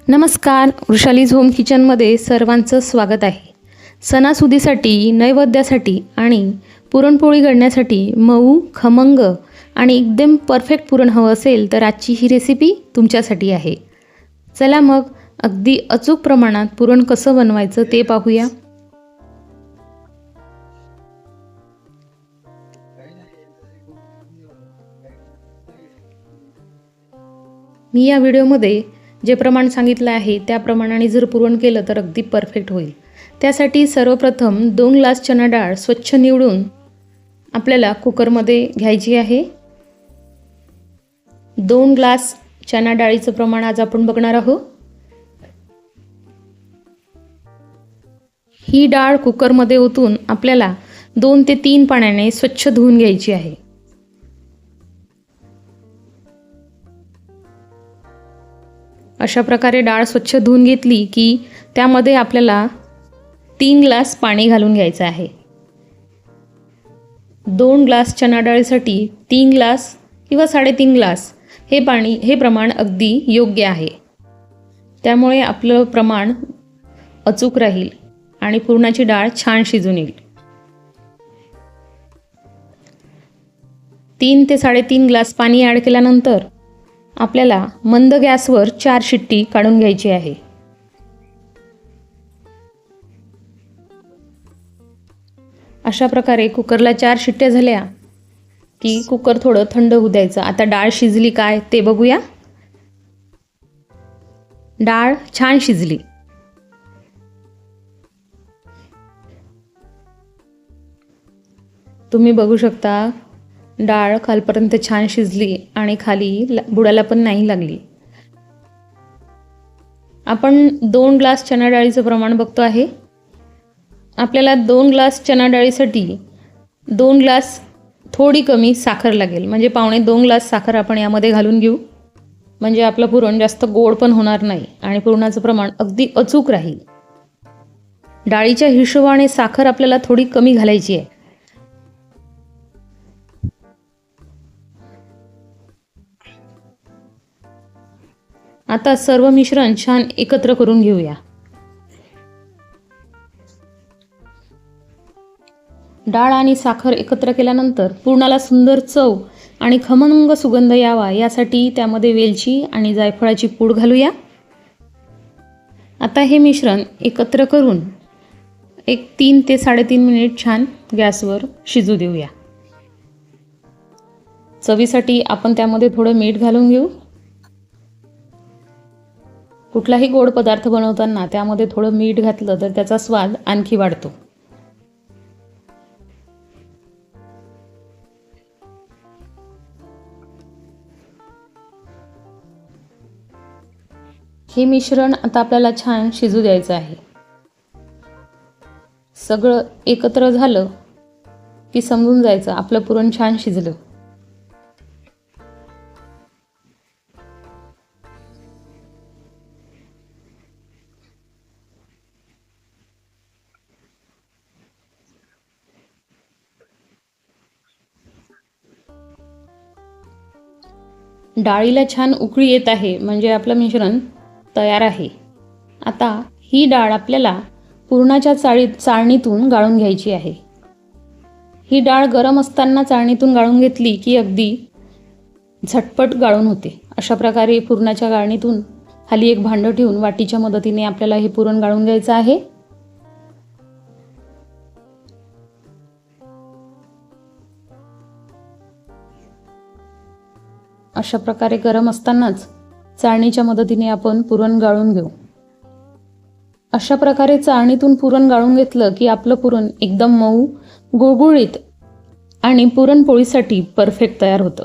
नमस्कार, वृषालीज होम किचनमध्ये सर्वांचं स्वागत आहे. सणासुदीसाठी, नैवेद्यासाठी आणि पुरणपोळी करण्यासाठी मऊ, खमंग आणि एकदम परफेक्ट पुरण हवं असेल तर आजची ही रेसिपी तुमच्यासाठी आहे. चला मग अगदी अचूक प्रमाणात पुरण कसं बनवायचं ते पाहूया. मी या व्हिडिओमध्ये जे प्रमाण सांगितलं आहे त्या प्रमाणाने जर पुरण केलं तर अगदी परफेक्ट होईल. त्यासाठी सर्वप्रथम 2 ग्लास चणा डाळ स्वच्छ निवडून आपल्याला कुकरमध्ये घ्यायची आहे. 2 ग्लास चणा डाळीचं प्रमाण आज आपण बघणार आहोत. ही डाळ कुकरमध्ये ओतून आपल्याला 2 ते 3 पाण्याने स्वच्छ धुवून घ्यायची आहे. अशा प्रकारे डाळ स्वच्छ धुवून घेतली की त्यामध्ये आपल्याला 3 ग्लास पाणी घालून घ्यायचं आहे. 2 ग्लास चणा डाळीसाठी 3 ग्लास किंवा 3.5 ग्लास हे प्रमाण अगदी योग्य आहे. त्यामुळे आपलं प्रमाण अचूक राहील आणि पुरणाची डाळ छान शिजून येईल. 3 ते 3.5 ग्लास पाणी ॲड केल्यानंतर आपल्याला मंद गॅसवर 4 शिट्टी काढून घ्यायची आहे. अशा प्रकारे कुकरला 4 शिट्ट्या झाल्या की कुकर थोडं थंड होऊ द्यायचं. आता डाळ शिजली काय ते बघूया. डाळ छान शिजली. तुम्ही बघू शकता डाळ खालपर्यंत छान शिजली आणि खाली बुडाला पण नाही लागली. आपण 2 ग्लास चणा डाळीचं प्रमाण बघतो आहे. आपल्याला 2 ग्लास चणा डाळीसाठी 2 ग्लास थोडी कमी साखर लागेल. म्हणजे 1.25 ग्लास साखर आपण यामध्ये घालून घेऊ. म्हणजे आपलं पुरण जास्त गोड पण होणार नाही आणि पुरणाचं प्रमाण अगदी अचूक राहील. डाळीच्या हिशोबाने साखर आपल्याला थोडी कमी घालायची आहे. आता सर्व मिश्रण छान एकत्र करून घेऊया. डाळ आणि साखर एकत्र केल्यानंतर पुरणाला सुंदर चव आणि खमंग सुगंध यावा यासाठी त्यामध्ये वेलची आणि जायफळाची पूड घालूया. आता हे मिश्रण एकत्र करून 3 ते 3.5 मिनिट छान गॅसवर शिजू देऊया. चवीसाठी आपण त्यामध्ये थोडं मीठ घालून घेऊ. कुठलाही गोड पदार्थ बनवताना त्यामध्ये थोडं मीठ घातलं तर त्याचा स्वाद आणखी वाढतो. हे मिश्रण आता आपल्याला छान शिजू द्यायचं आहे. सगळं एकत्र झालं की समजून जायचं आपलं पुरण छान शिजलं. डाळीला छान उकळी येत आहे म्हणजे आपलं मिश्रण तयार आहे. आता ही डाळ आपल्याला पुरणाच्या चाळणीतून गाळून घ्यायची आहे. ही डाळ गरम असताना चाळणीतून गाळून घेतली की अगदी झटपट गाळून होते. अशा प्रकारे पुरणाच्या गाळणीतून खाली एक भांडं ठेवून वाटीच्या मदतीने आपल्याला हे पुरण गाळून घ्यायचं आहे. अशा प्रकारे गरम असतानाच चाळणीच्या मदतीने आपण पुरण गाळून घेऊ. अशा प्रकारे चाळणीतून पुरण गाळून घेतलं की आपलं पुरण एकदम मऊ, गुळगुळीत आणि पुरणपोळीसाठी परफेक्ट तयार होतं.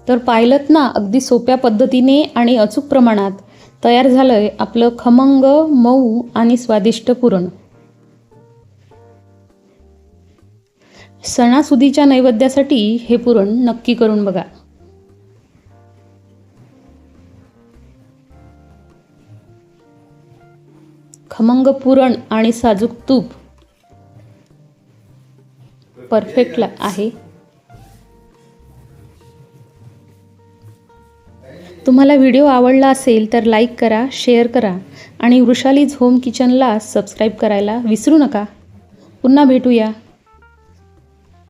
तर पाहिलंत ना, अगदी सोप्या पद्धतीने आणि अचूक प्रमाणात तयार झालंय आपलं खमंग, मऊ आणि स्वादिष्ट पुरण. सणासुदीच्या नैवेद्यासाठी हे पुरण नक्की करून बघा. खमंग पुरण आणि साजूक तूप परफेक्ट आहे. तुम्हाला व्हिडिओ आवडला असेल तर लाईक करा, शेअर करा आणि वृषालीज होम किचनला सबस्क्राईब करायला विसरू नका. पुन्हा भेटूया.